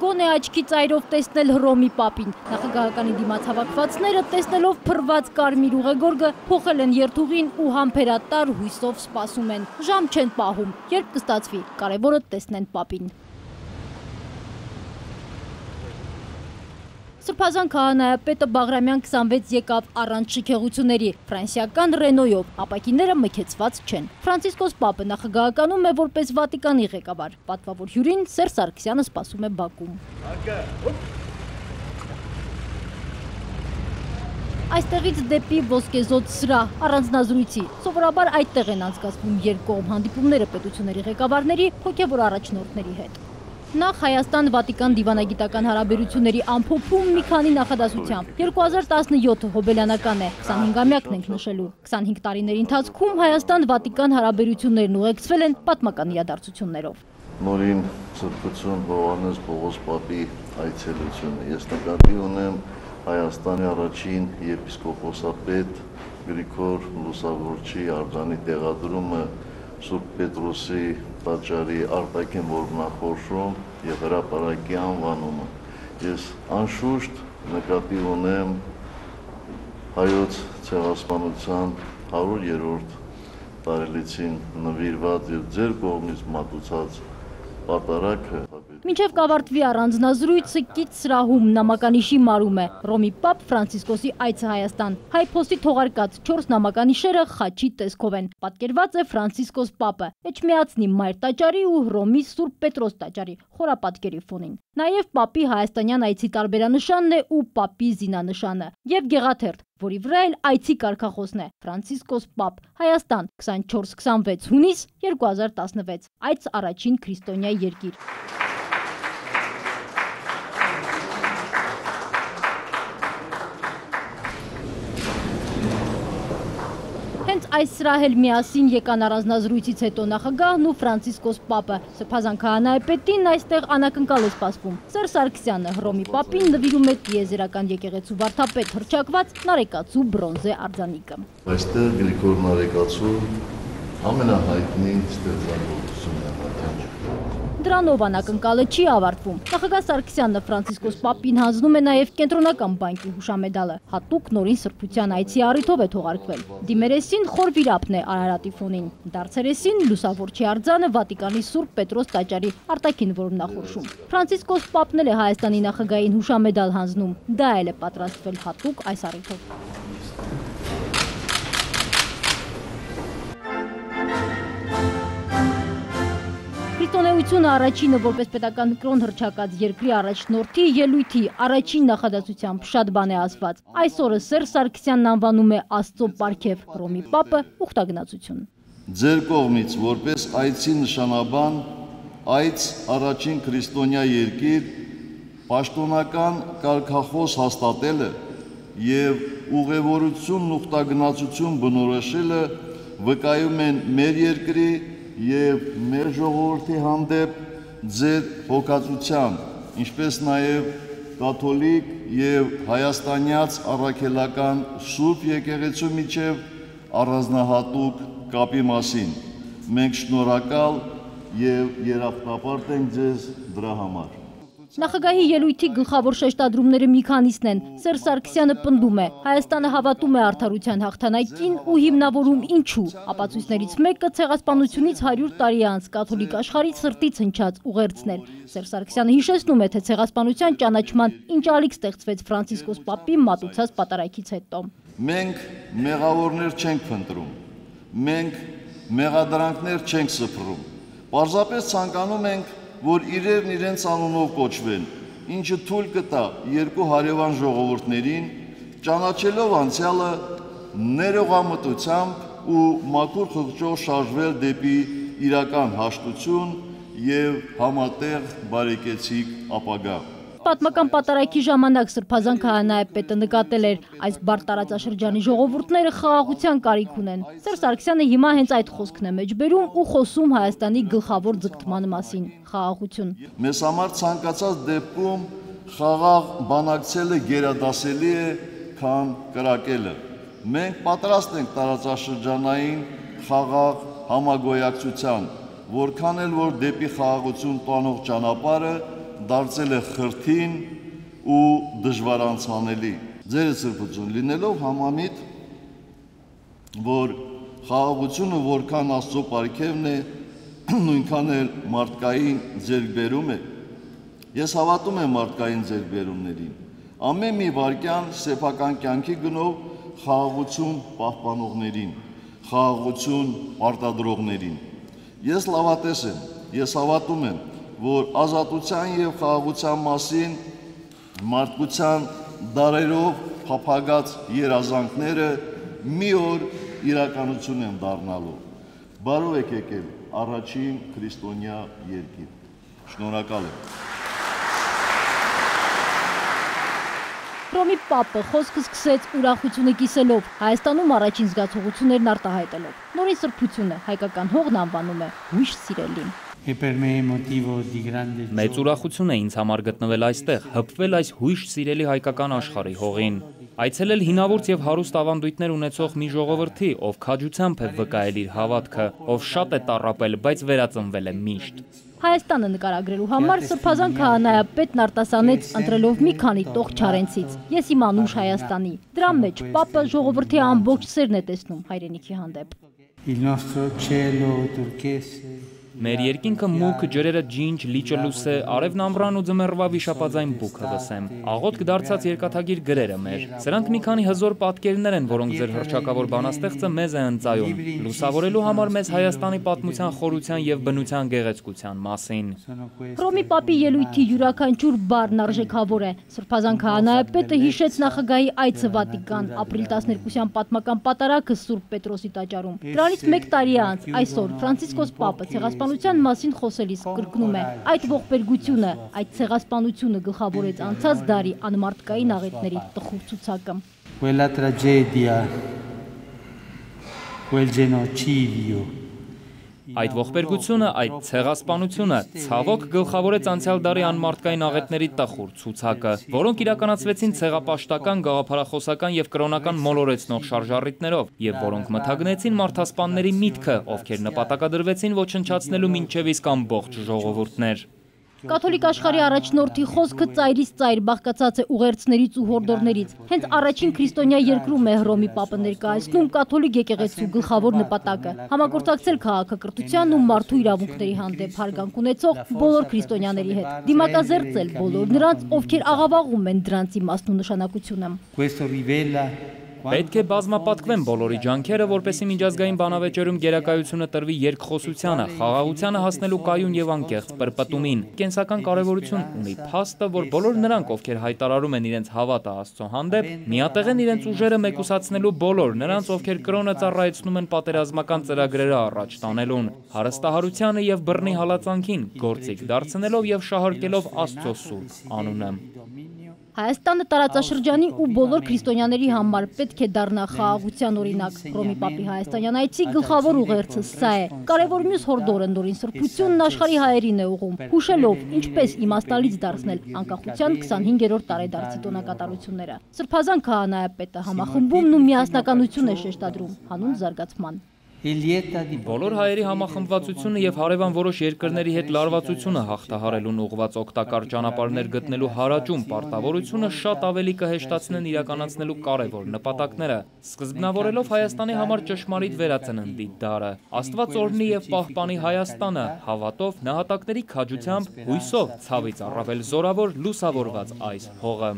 Գոնե աչքի ծայրով տեսնել Հռոմի Պապին։ Նախագահականի դիմաց հավաքվածները տեսնելով փռված կարմիր ուղեգորգը փոխել են երթուղին ու համբերատար հույսով սպասում են։ Ժամ չեն պահում, երբ կստացվի, կարևորը տեսնեն Պապին։ Սրբազան քահանայապետը Բաղրամյան 26 եկավ առանց շքեղությունների, ֆրանսիական Ռենոյով, ապակիները մքեցված չեն։ Ֆրանցիսկոս Պապը նախագահականում է որպես Վատիկանի ղեկավար, պատվավոր հյուրին Սերժ Սարգսյանը սպասում է բակում։ Այստեղից դեպի ոսկեզօծ սրահ, առանձնազրույցի, սովորաբար այդտեղ են անցկացվում երկկողմ հանդիպումները պետությունների ղեկավարների, հոգևոր առաջնորդների հետ։ Նախ Հայաստան-Վատիկան դիվանագիտական հարաբերությունների ամփոփում մի քանի նախադասությամբ։ 2017 հոբելյանական է, 25-ամյակն ենք նշելու։ 25 տարիների ընթացքում Հայաստան-Վատիկան հարաբերություններն ուղեկցվել են պատմական իրադարձություններով։ Նորին Սրբություն Հովհաննես Պողոս Պապի այցելությունը։ Ես նկատի ունեմ Հայաստանի առաջին եպիսկոպոսապետ Գրիգոր Լուսավորչի արձանի տեղադրումը Սուրբ Պետրոսի տաճարի արտաքին որմնախորշում եւ հրապարակի անվանումը։ Ես անշուշտ նկատի ունեմ հայոց ցեղասպանության 100-րդ տարելիցին նվիրված եւ ձեր կողմից մատուցած պատարագը։ Մինչև կավարտվի առանձնազրույցը կից սրահում նամականիշի մարում է Հռոմի Պապ Ֆրանցիսկոսի այցը Հայաստան։ Հայ փոստի թողարկած 4 նամականիշերը խաչի տեսքով են։ Պատկերված է Ֆրանցիսկոս Պապը, Էջմիածնի Մայր տաճարի ու Հռոմի Սուրբ Պետրոս տաճարի խորապատկերի ֆոնին։ Նաև Պապի հայաստանյան այցի տարբերանշանն է ու Պապի զինանշանը եւ գեղաթերթ, որի վրա էլ այցի կարգախոսն է Ֆրանցիսկոս Պապ Հայաստան 24-26 հունիս 2016 այց առաջին քրիստոնյա երկիր։ Հենց այս սրահել միասին եկան առանձնազրույցից հետո նախագահն ու Ֆրանցիսկոս Պապը։ Սրբազան քահանայապետին այստեղ անակնկալ է սպասվում։ Սերժ Սարգսյանը Հռոմի Պապին նվիրում է տիեզերական եկեղեցու վարդապետ հռչակված Նարեկացու բրոնզե արձանիկը։ Այստեղ Գրիգոր Նարեկացու ամենահայտնի ստեղծագործությունն է։ Դրանով անակնկալը չի ավարտվում։ Նախագահ Սարգսյանը Ֆրանցիսկոս Պապին հանձնում է նաև կենտրոնական բանկի հուշամեդալը։ Հատուկ նորին սրբության այցի առիթով է թողարկվել։ Դիմերեսին խոր վիրապն է Արարատի ֆոնին։ Դարձերեսին լուսավորչի արձանը Վատիկանի Սուրբ Պետրոս տաճարի արտաքին որմնախորշում։ Ֆրանցիսկոս Պապն էլ է Հայաստանի նախագահային հուշամեդալ հանձնում։ Դա էլ է պատրաստվել հատուկ այս առիթով։ Քրիստոնեությունը առաջինը որպես պետական կրոն հռչակած երկրի առաջնորդի ելույթի առաջին նախադասությամբ շատ բան է ասված։ Այսօրը Սերժ Սարգսյանն անվանում է Աստծո պարգև Հռոմի Պապը ուխտագնացություն։ Ձեր կողմից որպես այցի նշանաբան այց առաջին քրիստոնյա երկիր պաշտոնական կարգախոս հաստատելը եւ ուղևորությունն ուխտագնացություն բնորոշելը վկայում են մեր երկրի եւ մեր ժողովրդի հանդեպ ձեր հոգացության, ինչպես նաեւ կաթոլիկ եւ հայաստանյաց առաքելական Սուրբ եկեղեցու միջև առանձնահատուկ կապի մասին։ Մենք շնորհակալ եւ երախտապարտ ենք ձեզ դրա համար։ Նախագահի ելույթի գլխավոր շեշտադրումները մի քանիսն են։ Սերժ Սարգսյանը պնդում է, Հայաստանը հավատում է արդարության հաղթանակին ու հիմնավորում ինչու։ Ապացույցներից մեկը ցեղասպանությունից 100 տարի անց կաթոլիկ աշխարհի սրտից հնչած ուղերձն էր։ Սերժ Սարգսյանը հիշեցնում է, թե ցեղասպանության ճանաչման ինչ ալիք ստեղծվեց Ֆրանցիսկոս Պապի մատուցած պատարագից հետո։ Մենք մեղավորներ չենք փնտրում։ Մենք մեղադրանքներ չենք սփռում։ Պարզապես ցանկանում ենք որ իրերն իրենց անունով կոչվեն, ինչը թույլ կտա երկու հարևան ժողովուրդներին ճանաչելով անցյալը ներողամտությամբ ու մաքուր խղճով շարժվել դեպի իրական հաշտություն եւ համատեղ բարեկեցիկ ապագա։ Պատմական պատարագի ժամանակ Սրբազան քահանայապետը նկատել էր այս բարդ տարածաշրջանի ժողովուրդները խաղաղության կարիք ունեն։ Սերժ Սարգսյանը հիմա հենց այդ խոսքն է մեջբերում ու խոսում Հայաստանի գլխավոր ձգտման մասին՝ խաղաղություն։ Մեզ համար ցանկացած դեպքում խաղաղ բանակցելը գերադասելի է, քան կրակելը։ Մենք պատրաստ ենք տարածաշրջանային խաղաղ համագոյակցության, որքան էլ որ դեպի խաղաղություն տանող ճանապարհը դարձել է խրթին ու դժվարանցանելի։ Ձեր սրբություն լինելով համամիտ, որ խաղաղությունը որքան Աստծո պարգևն է, նույնքան էլ մարդկային ձեռքբերում է։ Ես հավատում եմ մարդկային ձեռքբերումներին։ Ամեն մի վայրկյան սեփական կյանքի գնով խաղաղություն պահպանողներին, խաղաղություն պարտադրողներին։ Ես լավատես եմ, ես հավատում եմ, որ ազատության եւ խաղաղության մասին մարդկության դարերով փափագած երազանքները մի օր իրականություն են դառնալու։ Բարով եք եկել առաջին քրիստոնյա երկիր։ Շնորհակալ եմ։ Հռոմի Պապը խոսքը սկսեց ուրախությունը կիսելով, Հայաստանում առաջին զգացողություններն արտահայտելով։ Նորին սրբությունը հայկական հողն անվանում է հույժ սիրելին։ Մեծ ուրախություն է ինձ համար գտնվել այստեղ, հպվել այս հույժ սիրելի հայկական աշխարհի հողին։ Այցելել հինավուրց եւ հարուստ ավանդույթներ ունեցող մի ժողովրդի, ով քաջությամբ է վկայել իր հավատքը, ով շատ է տառապել, բայց վերածնվել է միշտ։ Հայաստանը նկարագրելու համար սրբազան քահանայապետն արտասանեց ընտրելով մի քանի տող Չարենցից։ Ես իմ անուշ Հայաստանի։ Դրա մեջ Պապը ժողովրդի ամբողջ սերն է տեսնում հայրենիքի հանդեպ։ Մեր երկինքը մուգ, ջրերը ջինջ, լիճը լուսե, արևն ամռան ու ձմեռվա վիշապաձայն բուքը լսեմ։ Աղոթք դարձած երկաթագիր գրերը մեր։ Սրանք մի քանի հզոր պատկերներ են, որոնք ձեր հռչակավոր բանաստեղծը մեզ է ընծայում, լուսավորելու համար մեզ Հայաստանի պատմության խորության եւ բնության գեղեցկության մասին։ Հռոմի Պապի ելույթի յուրաքանչյուր բառն արժեքավոր է։ Սրբազան քահանայապետը հիշեց նախագահի այցը Վատիկան, ապրիլ 12-յան պատմական պատարագը Սուրբ Պետրոսի տաճարում։ Դրանից 1 տարի անց այսօր Ֆրանցիսկոս Պապը ցեղասպանության մասին խոսելիս կրկնում է. այդ ողբերգությունը, այդ ցեղասպանությունը գլխավորեց անցած դարի անմարդկային աղետների տխուր ցուցակը։ Quella tragedia, quel genocidio. Այդ ողբերգությունը, այդ ցեղասպանությունը ցավոք գլխավորեց անցյալ դարի անմարդկային աղետների տխուր ցուցակը, որոնք իրականացվեցին ցեղապաշտական, գաղափարախոսական եւ կրոնական մոլորեցնող շարժառիթներով, եւ որոնք մթագնեցին մարդասպանների միտքը, ովքեր նպատակադրվեցին ոչնչացնելու մինչեւ իսկ ամբողջ ժողովուրդներ։ Կաթոլիկ աշխարհի առաջնորդի խոսքը ծայրից ծայր բաղկացած է ուղերձներից ու հորդորներից։ Հենց առաջին քրիստոնյա երկրում է Հռոմի Պապը ներկայացնում կաթոլիկ եկեղեցու գլխավոր նպատակը՝ համագործակցել քաղաքակրթության ու մարդու իրավունքների հանդեպ հարգանք ունեցող բոլոր քրիստոնյաների հետ, դիմակազերծել բոլոր նրանց, ովքեր աղավաղում են դրանց իմաստն ու նշանակությունը։ Պետք է բազմապատկվեն բոլորի ջանքերը, որպեսզի միջազգային բանավեճերում գերակայությունը տրվի երկխոսությանը, խաղաղությանը հասնելու կայուն եւ անկեղծ պրպտումին։ Կենսական կարեւորություն ունի փաստը, որ բոլոր նրանք, ովքեր հայտարարում են իրենց հավատը Աստծո հանդեպ, միատեղ են իրենց ուժերը մեկուսացնելու բոլոր նրանց, ովքեր կրոնը ծառայեցնում են պատերազմական ծրագրերը առաջ տանելուն, հարստահարությանը եւ բռնի հալածանքին, գործիք դարձնելով եւ շահարկելով Աստծո սուրբ անունը։ Հայաստանը տարածաշրջանի ու բոլոր քրիստոնյաների համար պետք է դառնա խաղաղության օրինակ։ Հռոմի Պապի հայաստանյան այցի գլխավոր ուղերձը սա է։ Կարևոր մյուս հորդորը նորին սրբությունն աշխարհի հայերին է ուղղում, հուշելով ինչպես իմաստալից դարձնել անկախության 25-րդ տարեդարձի տոնակատարությունները։ Սրբազան քահանայապետը համախմբումն ու միասնականություն է շեշտադրում հանուն զարգացման։ Բոլոր հայերի համախմբվածությունը եւ հարևան որոշ երկրների հետ լարվածությունը հաղթահարելուն ուղղված օգտակար ճանապարհներ գտնելու հարաճուն պարտավորությունը շատ ավելի կհեշտացնեն իրականացնելու կարևոր նպատակները, սկզբնավորելով Հայաստանի համար ճշմարիտ վերածննդի դարը։ Աստված օրհնի եւ պահպանի Հայաստանը, հավատով, նահատակների քաջությամբ, հույսով, ցավից առավել զորավոր լուսավորված այս հողը։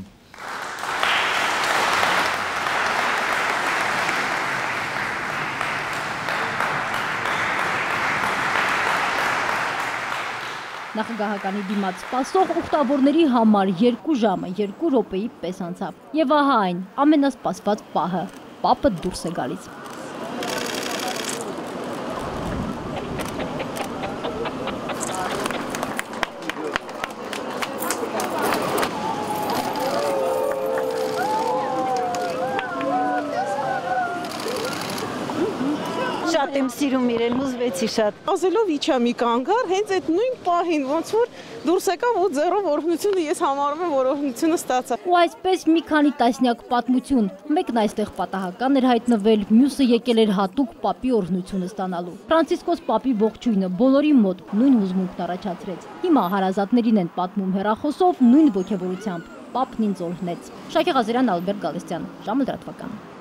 Նախագահականի դիմաց սպասող ուխտավորների համար 2 ժամը 2 րոպեի պես անցավ։ Եվ ահա այն ամենասպասված պահը՝ Պապը դուրս է գալիս։ Շատ եմ սիրում իրեն, ուզվեցի շատ։ Ազելով իջա մի կանգար, հենց այդ նույն պահին ոնց որ դուրս եկավ ու ձեռով օրհնությունը ես համարում եմ, որ օրհնությունը ստացա։ Ու այսպես մի քանի տասնյակ պատմություն, մեկն այստեղ պատահական էր հայտնվել, մյուսը եկել էր հատուկ պապի օրհնությունը ստանալու։ Ֆրանցիսկոս պապի ողջույնը բոլորի մոտ նույն հուզմունքն առաջացրեց։ Հիմա հարազատներին են պատմում հեռախոսով նույն ոգևորությամբ։ Պապն ինձ օրհնեց։ Շակե Ղազարյան, Ալբերտ Գալստյան, ժամը լրատվական։